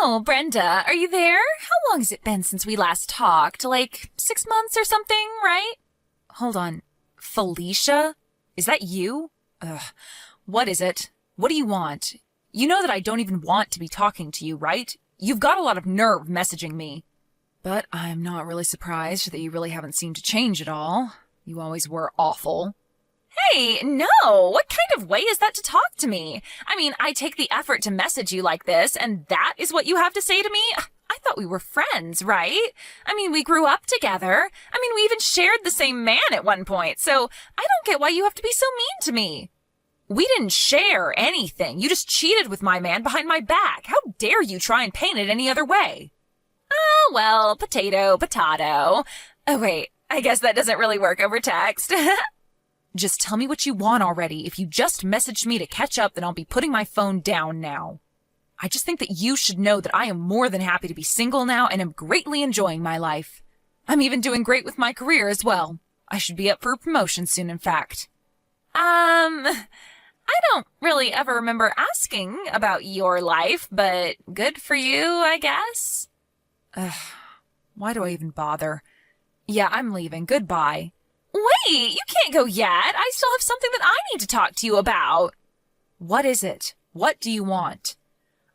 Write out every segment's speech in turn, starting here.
Oh, Brenda, are you there? How long has it been since we last talked? Like 6 months or something, right? Hold on. Felicia? Is that you? Ugh. What is it? What do you want? You know that I don't even want to be talking to you, right? You've got a lot of nerve messaging me. But I'm not really surprised that you really haven't seemed to change at all. You always were awful. Hey, no! What kind of way is that to talk to me? I mean, I take the effort to message you like this, and that is what you have to say to me? I thought we were friends, right? I mean, we grew up together. I mean, we even shared the same man at one point, so I don't get why you have to be so mean to me. We didn't share anything. You just cheated with my man behind my back. How dare you try and paint it any other way? Oh, well, potato, potato. Oh, wait, I guess that doesn't really work over text. Just tell me what you want already. If you just messaged me to catch up, then I'll be putting my phone down now. I just think that you should know that I am more than happy to be single now and am greatly enjoying my life. I'm even doing great with my career as well. I should be up for a promotion soon, in fact. I don't really ever remember asking about your life, but good for you, I guess. Why do I even bother? Yeah, I'm leaving. Goodbye. Wait, you can't go yet. I still have something that I need to talk to you about. What is it? What do you want?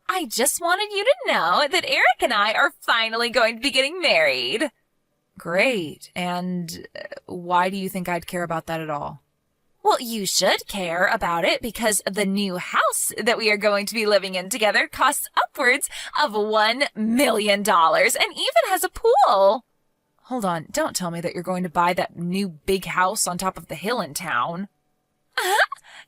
I just wanted you to know that Eric and I are finally going to be getting married. Great. And why do you think I'd care about that at all? Well, you should care about it because the new house that we are going to be living in together costs upwards of $1 million and even has a pool. Hold on, don't tell me that you're going to buy that new big house on top of the hill in town.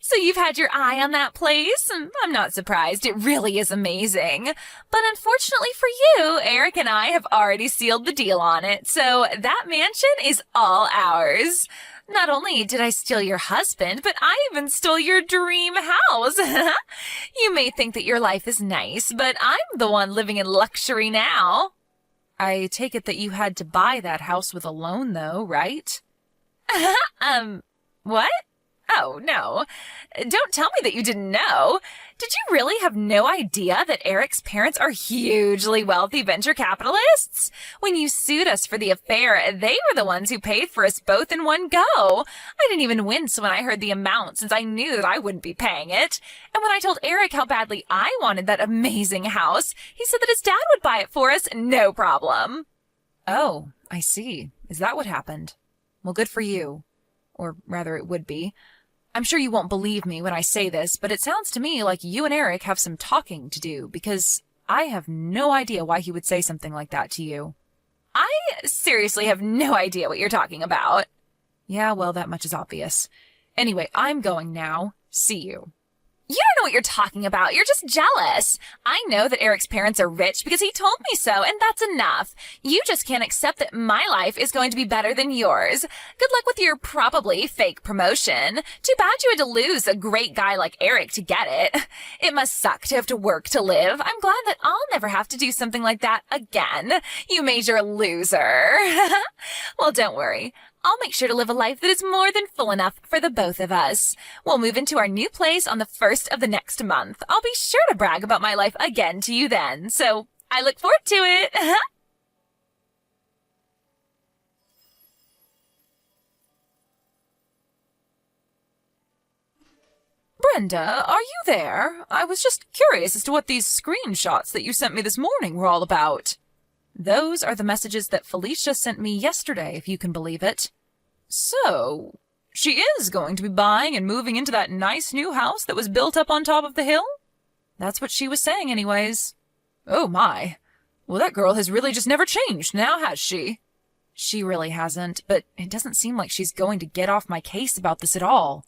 So you've had your eye on that place? I'm not surprised. It really is amazing. But unfortunately for you, Eric and I have already sealed the deal on it, so that mansion is all ours. Not only did I steal your husband, but I even stole your dream house. You may think that your life is nice, but I'm the one living in luxury now. I take it that you had to buy that house with a loan, though, right? What? Oh, no. Don't tell me that you didn't know. Did you really have no idea that Eric's parents are hugely wealthy venture capitalists? When you sued us for the affair, they were the ones who paid for us both in one go. I didn't even wince when I heard the amount since I knew that I wouldn't be paying it. And when I told Eric how badly I wanted that amazing house, he said that his dad would buy it for us, no problem. Oh, I see. Is that what happened? Well, good for you. Or rather, it would be. I'm sure you won't believe me when I say this, but it sounds to me like you and Eric have some talking to do, because I have no idea why he would say something like that to you. I seriously have no idea what you're talking about. Yeah, well, that much is obvious. Anyway, I'm going now. See you. You don't know what you're talking about. You're just jealous. I know that Eric's parents are rich because he told me so, and that's enough. You just can't accept that my life is going to be better than yours. Good luck with your probably fake promotion. Too bad you had to lose a great guy like Eric to get it. It must suck to have to work to live. I'm glad that I'll never have to do something like that again. You major loser. Well, don't worry. I'll make sure to live a life that is more than full enough for the both of us. We'll move into our new place on the 1st of the next month. I'll be sure to brag about my life again to you then, so I look forward to it. Brenda, are you there? I was just curious as to what these screenshots that you sent me this morning were all about. Those are the messages that Felicia sent me yesterday, if you can believe it. So, she is going to be buying and moving into that nice new house that was built up on top of the hill? That's what she was saying anyways. Oh my. Well, that girl has really just never changed now, has she? She really hasn't, but it doesn't seem like she's going to get off my case about this at all.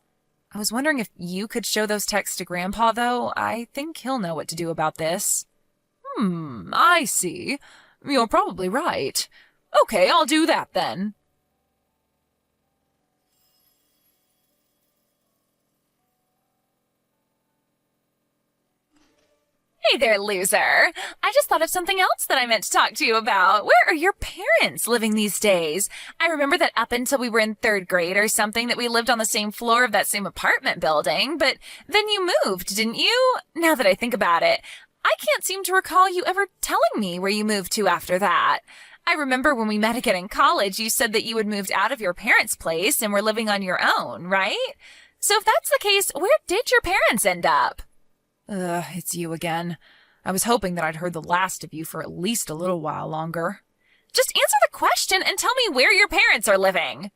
I was wondering if you could show those texts to Grandpa, though. I think he'll know what to do about this. I see. You're probably right. Okay, I'll do that then. Hey there, loser. I just thought of something else that I meant to talk to you about. Where are your parents living these days? I remember that up until we were in 3rd grade or something that we lived on the same floor of that same apartment building, but then you moved, didn't you? Now that I think about it, I can't seem to recall you ever telling me where you moved to after that. I remember when we met again in college, you said that you had moved out of your parents' place and were living on your own, right? So if that's the case, where did your parents end up? It's you again. I was hoping that I'd heard the last of you for at least a little while longer. Just answer the question and tell me where your parents are living.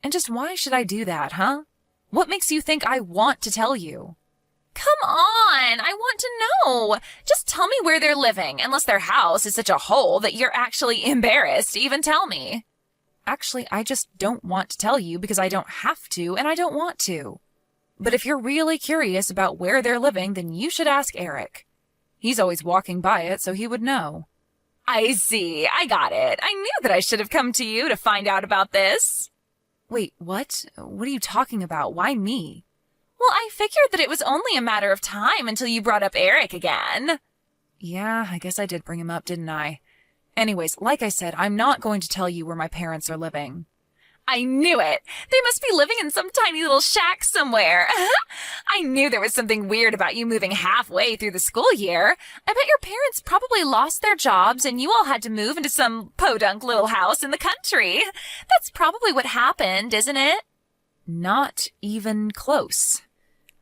And just why should I do that, huh? What makes you think I want to tell you? Come on, I want to know. Just tell me where they're living, unless their house is such a hole that you're actually embarrassed to even tell me. Actually, I just don't want to tell you because I don't have to and I don't want to. But if you're really curious about where they're living, then you should ask Eric. He's always walking by it, so he would know. I see, I got it. I knew that I should have come to you to find out about this. Wait, what? What are you talking about? Why me? Well, I figured that it was only a matter of time until you brought up Eric again. Yeah, I guess I did bring him up, didn't I? Anyways, like I said, I'm not going to tell you where my parents are living. I knew it! They must be living in some tiny little shack somewhere. I knew there was something weird about you moving halfway through the school year. I bet your parents probably lost their jobs and you all had to move into some podunk little house in the country. That's probably what happened, isn't it? Not even close.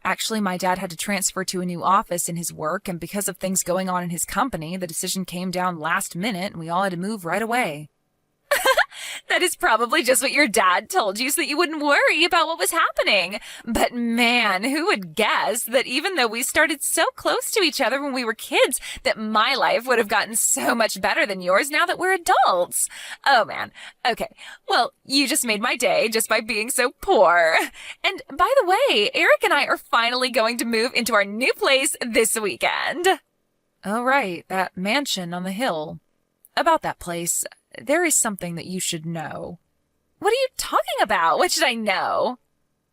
Actually, my dad had to transfer to a new office in his work, and because of things going on in his company, the decision came down last minute and we all had to move right away. That is probably just what your dad told you so that you wouldn't worry about what was happening. But man, who would guess that even though we started so close to each other when we were kids, that my life would have gotten so much better than yours now that we're adults? Oh man. Okay. Well, you just made my day just by being so poor. And by the way, Eric and I are finally going to move into our new place this weekend. Oh, right. That mansion on the hill. About that place, there is something that you should know. What are you talking about? What should I know?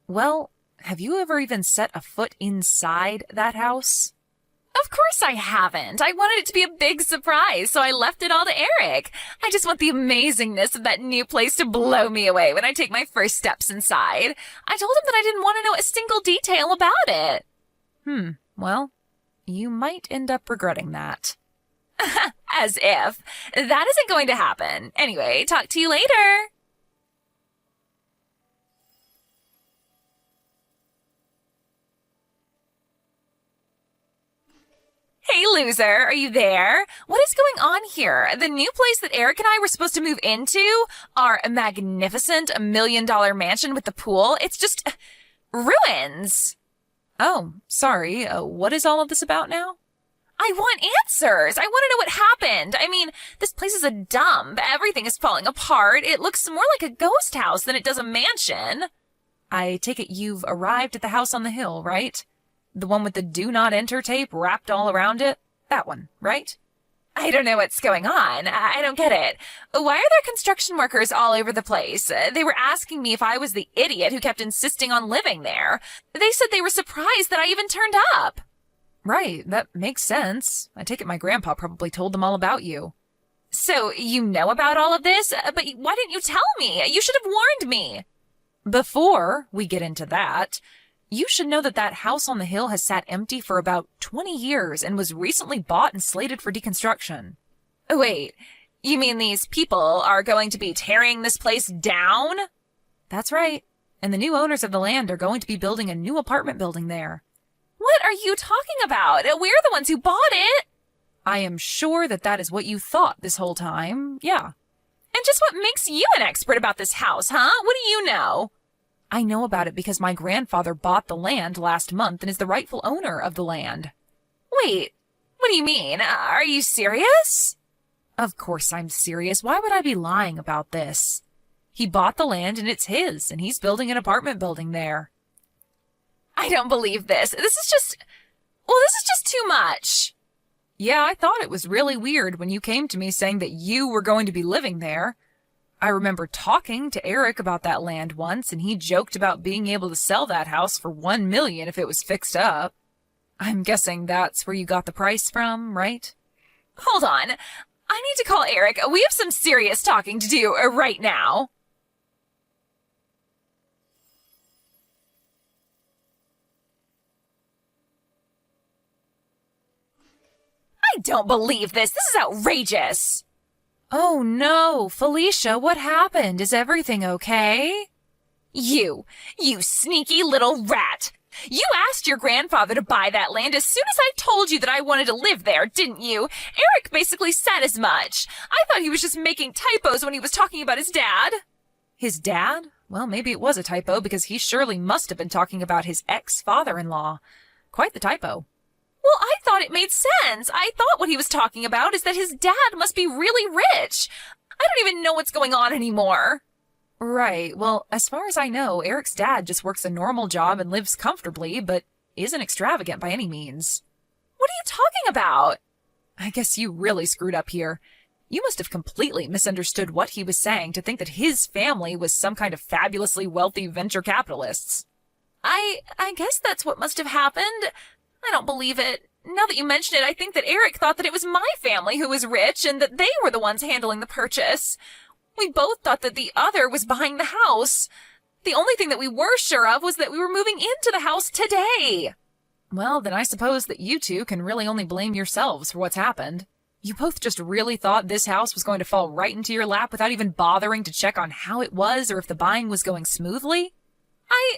Well, have you ever even set a foot inside that house? Of course I haven't. I wanted it to be a big surprise, so I left it all to Eric. I just want the amazingness of that new place to blow me away when I take my first steps inside. I told him that I didn't want to know a single detail about it. Well, you might end up regretting that. As if. That isn't going to happen. Anyway, talk to you later. Hey, loser, are you there? What is going on here? The new place that Eric and I were supposed to move into, our magnificent $1 million mansion with the pool, it's just ruins. Oh, sorry. What is all of this about now? I want answers. I want to know what happened. I mean, this place is a dump. Everything is falling apart. It looks more like a ghost house than it does a mansion. I take it you've arrived at the house on the hill, right? The one with the do not enter tape wrapped all around it? That one, right? I don't know what's going on. I don't get it. Why are there construction workers all over the place? They were asking me if I was the idiot who kept insisting on living there. They said they were surprised that I even turned up. Right, that makes sense. I take it my grandpa probably told them all about you. So, you know about all of this? But why didn't you tell me? You should have warned me. Before we get into that, you should know that that house on the hill has sat empty for about 20 years and was recently bought and slated for deconstruction. Wait, you mean these people are going to be tearing this place down? That's right. And the new owners of the land are going to be building a new apartment building there. What are you talking about? We're the ones who bought it. I am sure that that is what you thought this whole time. Yeah. And just what makes you an expert about this house, huh? What do you know? I know about it because my grandfather bought the land last month and is the rightful owner of the land. Wait, what do you mean? Are you serious? Of course I'm serious. Why would I be lying about this? He bought the land and it's his, and he's building an apartment building there. I don't believe this. This is just too much. Yeah, I thought it was really weird when you came to me saying that you were going to be living there. I remember talking to Eric about that land once, and he joked about being able to sell that house for $1 million if it was fixed up. I'm guessing that's where you got the price from, right? Hold on. I need to call Eric. We have some serious talking to do right now. I don't believe this. This is outrageous. Oh no, Felicia, what happened? Is everything okay? You sneaky little rat. You asked your grandfather to buy that land as soon as I told you that I wanted to live there, didn't you? Eric basically said as much. I thought he was just making typos when he was talking about his dad. His dad? Well, maybe it was a typo because he surely must have been talking about his ex-father-in-law. Quite the typo. Well, I thought it made sense. I thought what he was talking about is that his dad must be really rich. I don't even know what's going on anymore. Right. Well, as far as I know, Eric's dad just works a normal job and lives comfortably, but isn't extravagant by any means. What are you talking about? I guess you really screwed up here. You must have completely misunderstood what he was saying to think that his family was some kind of fabulously wealthy venture capitalists. I guess that's what must have happened. I don't believe it. Now that you mention it, I think that Eric thought that it was my family who was rich and that they were the ones handling the purchase. We both thought that the other was buying the house. The only thing that we were sure of was that we were moving into the house today. Well, then I suppose that you two can really only blame yourselves for what's happened. You both just really thought this house was going to fall right into your lap without even bothering to check on how it was or if the buying was going smoothly? I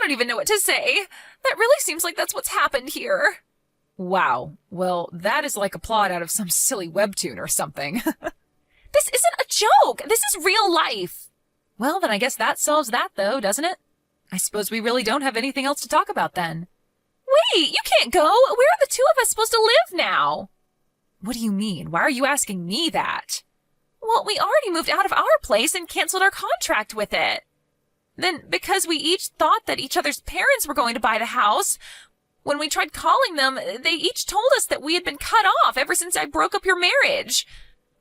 don't even know what to say. That really seems like that's what's happened here. Wow. Well, that is like a plot out of some silly webtoon or something. This isn't a joke. This is real life. Well, then I guess that solves that, though, doesn't it? I suppose we really don't have anything else to talk about then. Wait, you can't go. Where are the two of us supposed to live now? What do you mean? Why are you asking me that? Well, we already moved out of our place and canceled our contract with it. Then, because we each thought that each other's parents were going to buy the house, when we tried calling them, they each told us that we had been cut off ever since I broke up your marriage.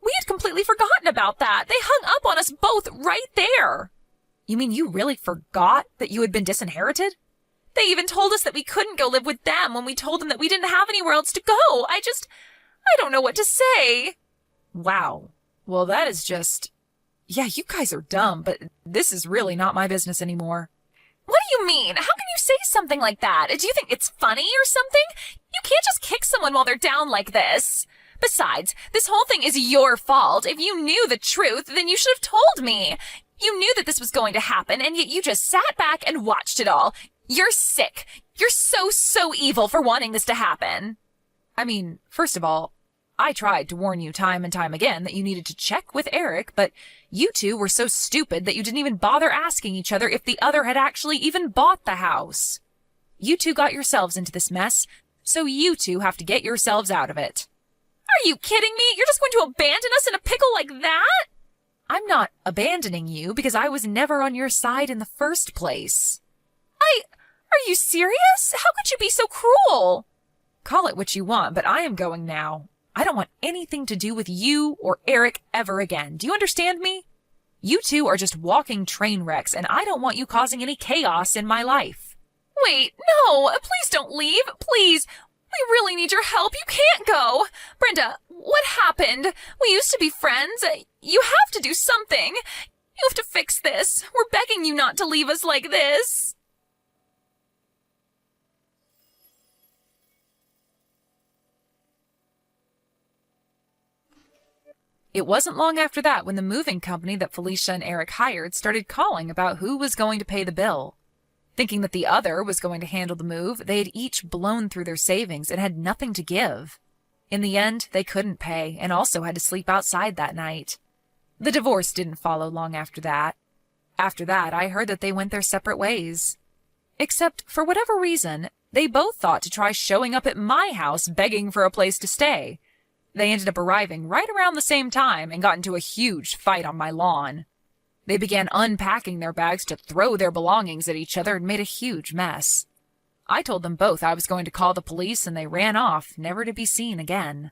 We had completely forgotten about that. They hung up on us both right there. You mean you really forgot that you had been disinherited? They even told us that we couldn't go live with them when we told them that we didn't have anywhere else to go. I don't know what to say. Wow. Well, that is just... Yeah, you guys are dumb, but this is really not my business anymore. What do you mean? How can you say something like that? Do you think it's funny or something? You can't just kick someone while they're down like this. Besides, this whole thing is your fault. If you knew the truth, then you should have told me. You knew that this was going to happen, and yet you just sat back and watched it all. You're sick. You're so evil for wanting this to happen. I mean, first of all, I tried to warn you time and time again that you needed to check with Eric, but you two were so stupid that you didn't even bother asking each other if the other had actually even bought the house. You two got yourselves into this mess, so you two have to get yourselves out of it. Are you kidding me? You're just going to abandon us in a pickle like that? I'm not abandoning you because I was never on your side in the first place. Are you serious? How could you be so cruel? Call it what you want, but I am going now. I don't want anything to do with you or Eric ever again. Do you understand me? You two are just walking train wrecks, and I don't want you causing any chaos in my life. Wait, no, please don't leave, please. We really need your help. You can't go. Brenda, what happened? We used to be friends. You have to do something. You have to fix this. We're begging you not to leave us like this. It wasn't long after that when the moving company that Felicia and Eric hired started calling about who was going to pay the bill. Thinking that the other was going to handle the move, they had each blown through their savings and had nothing to give. In the end, they couldn't pay and also had to sleep outside that night. The divorce didn't follow long after that. After that, I heard that they went their separate ways. Except, for whatever reason, they both thought to try showing up at my house begging for a place to stay. They ended up arriving right around the same time and got into a huge fight on my lawn. They began unpacking their bags to throw their belongings at each other and made a huge mess. I told them both I was going to call the police and they ran off, never to be seen again.